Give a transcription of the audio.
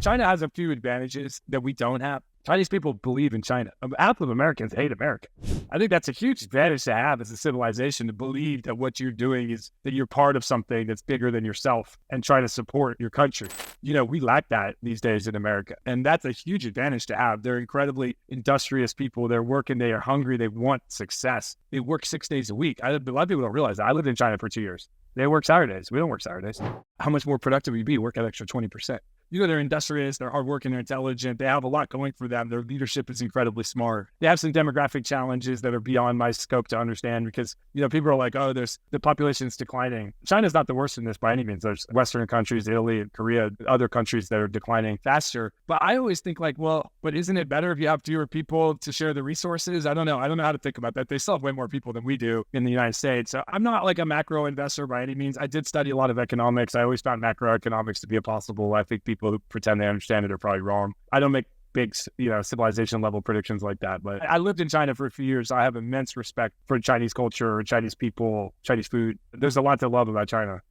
China has a few advantages that we don't have. Chinese people believe in China. Half of Americans hate America. I think that's a huge advantage to have as a civilization, to believe that what you're doing is that you're part of something that's bigger than yourself and try to support your country. We lack that these days in America. And that's a huge advantage to have. They're incredibly industrious people. They're working. They are hungry. They want success. They work 6 days a week. A lot of people don't realize that. I lived in China for 2 years. They work Saturdays. We don't work Saturdays. How much more productive would you be? Work an extra 20%. They're industrious, they're hardworking, they're intelligent, they have a lot going for them. Their leadership is incredibly smart. They have some demographic challenges that are beyond my scope to understand because, people are like, oh, the population is declining. China's not the worst in this by any means. There's Western countries, Italy and Korea, other countries that are declining faster. But I always think but isn't it better if you have fewer people to share the resources? I don't know. I don't know how to think about that. They still have way more people than we do in the United States. So I'm not like a macro investor by any means. I did study a lot of economics. I always found macroeconomics to be impossible. I think people who pretend they understand it are probably wrong. I don't make big, civilization level predictions like that. But I lived in China for a few years. So I have immense respect for Chinese culture, Chinese people, Chinese food. There's a lot to love about China.